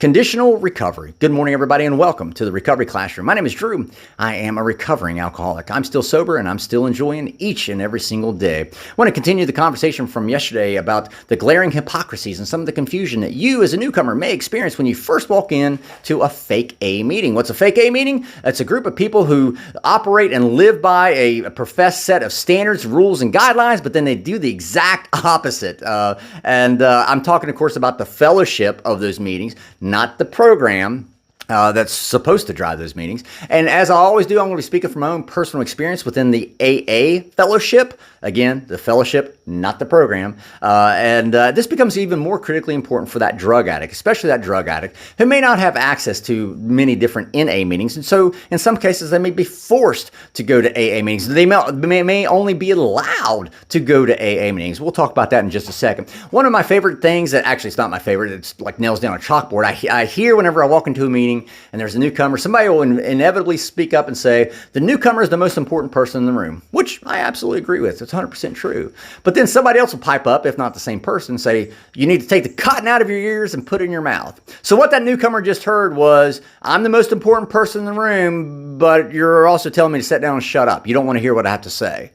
Conditional recovery. Good morning, everybody, and welcome to the Recovery Classroom. My name is Drew. I am a recovering alcoholic. I'm still sober, and I'm still enjoying each and every single day. I want to continue the conversation from yesterday about the glaring hypocrisies and some of the confusion that you as a newcomer may experience when you first walk in to a fake A meeting. What's a fake A meeting? It's a group of people who operate and live by a professed set of standards, rules, and guidelines, but then they do the exact opposite. I'm talking, of course, about the fellowship of those meetings, not the program that's supposed to drive those meetings. And as I always do, I'm going to be speaking from my own personal experience within the AA fellowship. Again, the fellowship, not the program. This becomes even more critically important for that drug addict, especially that drug addict who may not have access to many different NA meetings. And so in some cases, they may be forced to go to AA meetings. They may only be allowed to go to AA meetings. We'll talk about that in just a second. One of my favorite things that actually it's not my favorite, it's like nails down a chalkboard. I hear whenever I walk into a meeting and there's a newcomer, somebody will inevitably speak up and say, the newcomer is the most important person in the room, which I absolutely agree with. It's 100% true. But then somebody else will pipe up, if not the same person, say, you need to take the cotton out of your ears and put it in your mouth. So what that newcomer just heard was, I'm the most important person in the room, but you're also telling me to sit down and shut up. You don't want to hear what I have to say.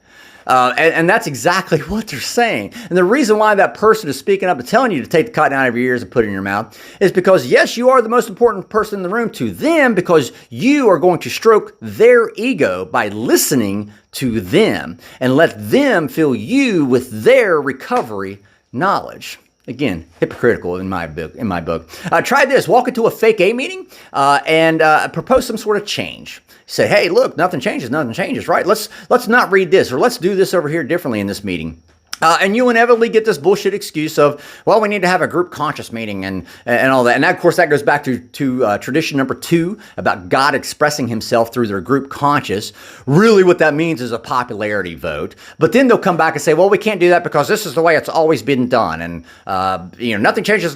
And that's exactly what they're saying. And the reason why that person is speaking up and telling you to take the cotton out of your ears and put it in your mouth is because, yes, you are the most important person in the room to them because you are going to stroke their ego by listening to them and let them fill you with their recovery knowledge. Again, hypocritical in my book. Try this. Walk into a fake A meeting and propose some sort of change. Say, hey, look, nothing changes, right? Let's not read this, or let's do this over here differently in this meeting. And you inevitably get this bullshit excuse of, well, we need to have a group conscious meeting and all that. And that, of course, that goes back to tradition number 2 about God expressing himself through their group conscious. Really what that means is a popularity vote. But then they'll come back and say, well, we can't do that because this is the way it's always been done. And, nothing changes,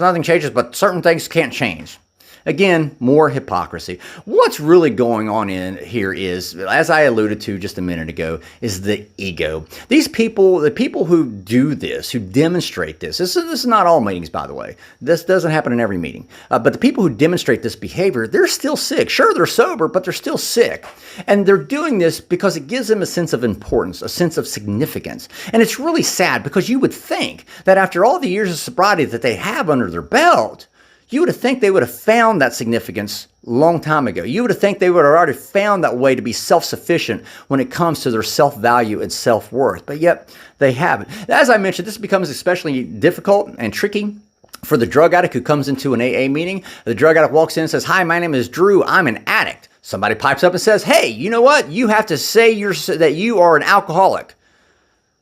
but certain things can't change. Again, more hypocrisy. What's really going on in here is, as I alluded to just a minute ago, is the ego. These people, the people who do this, who demonstrate this is not all meetings, by the way. This doesn't happen in every meeting. But the people who demonstrate this behavior, they're still sick. Sure, they're sober, but they're still sick. And they're doing this because it gives them a sense of importance, a sense of significance. And it's really sad because you would think that after all the years of sobriety that they have under their belt, you would have think they would have found that significance a long time ago. You would have think they would have already found that way to be self-sufficient when it comes to their self-value and self-worth. But yet they haven't. As I mentioned, this becomes especially difficult and tricky for the drug addict who comes into an AA meeting. The drug addict walks in and says, hi, my name is Drew. I'm an addict. Somebody pipes up and says, hey, you know what? You have to say that you are an alcoholic.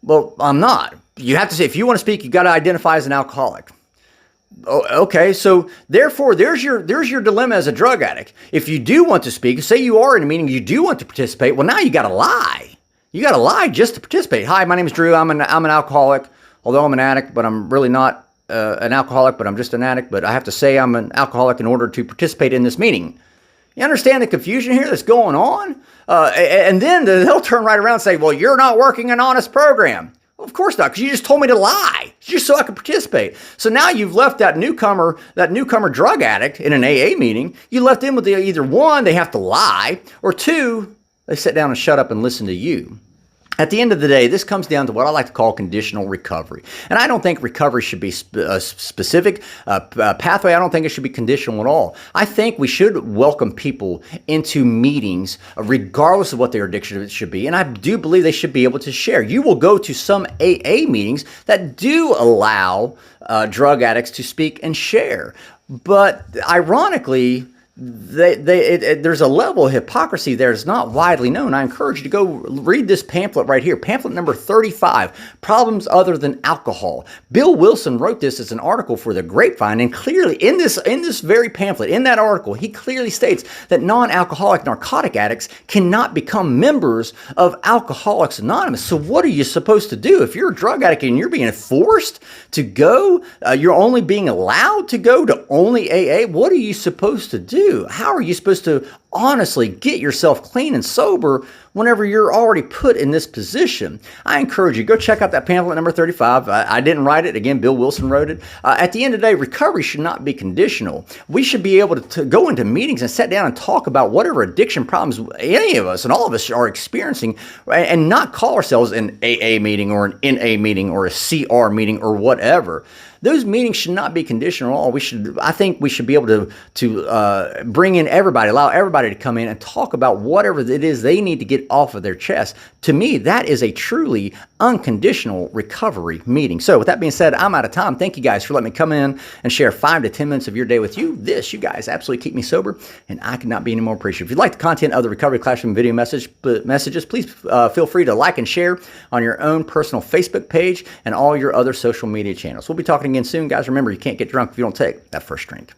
Well, I'm not. You have to say, if you want to speak, you got to identify as an alcoholic. Oh, okay, so therefore, there's your dilemma as a drug addict. If you do want to speak, say you are in a meeting, you do want to participate. Well, now you got to lie. You got to lie just to participate. Hi, my name is Drew. I'm an alcoholic, although I'm an addict, but I'm really not an alcoholic. But I'm just an addict. But I have to say I'm an alcoholic in order to participate in this meeting. You understand the confusion here that's going on? And then they'll turn right around and say, "Well, you're not working an honest program." Of course not, because you just told me to lie, just so I could participate. So now you've left that newcomer drug addict in an AA meeting. You left them with either one, they have to lie, or two, they sit down and shut up and listen to you. At the end of the day, this comes down to what I like to call conditional recovery. And I don't think recovery should be a specific pathway. I don't think it should be conditional at all. I think we should welcome people into meetings regardless of what their addiction should be. And I do believe they should be able to share. You will go to some AA meetings that do allow drug addicts to speak and share. But ironically, there's a level of hypocrisy there that's not widely known. I encourage you to go read this pamphlet right here, pamphlet number 35, Problems Other Than Alcohol. Bill Wilson wrote this as an article for The Grapevine, and clearly in this very pamphlet, in that article, he clearly states that non-alcoholic narcotic addicts cannot become members of Alcoholics Anonymous. So what are you supposed to do? If you're a drug addict and you're being forced to go, you're only being allowed to go to only AA, what are you supposed to do? How are you supposed to honestly get yourself clean and sober whenever you're already put in this position. I encourage you, go check out that pamphlet number 35. I didn't write it. Again, Bill Wilson wrote it. At the end of the day, recovery should not be conditional. We should be able to go into meetings and sit down and talk about whatever addiction problems any of us and all of us are experiencing, and not call ourselves an AA meeting or an NA meeting or a CR meeting or whatever. Those meetings should not be conditional at all. I think we should be able to bring in everybody, allow everybody to come in and talk about whatever it is they need to get off of their chest. To me, that is a truly unconditional recovery meeting. So with that being said, I'm out of time. Thank you guys for letting me come in and share 5 to 10 minutes of your day with you. You guys absolutely keep me sober, and I could not be any more appreciative. If you'd like the content of the Recovery Classroom video messages, please feel free to like and share on your own personal Facebook page and all your other social media channels. We'll be talking again soon, guys. Remember, you can't get drunk if you don't take that first drink.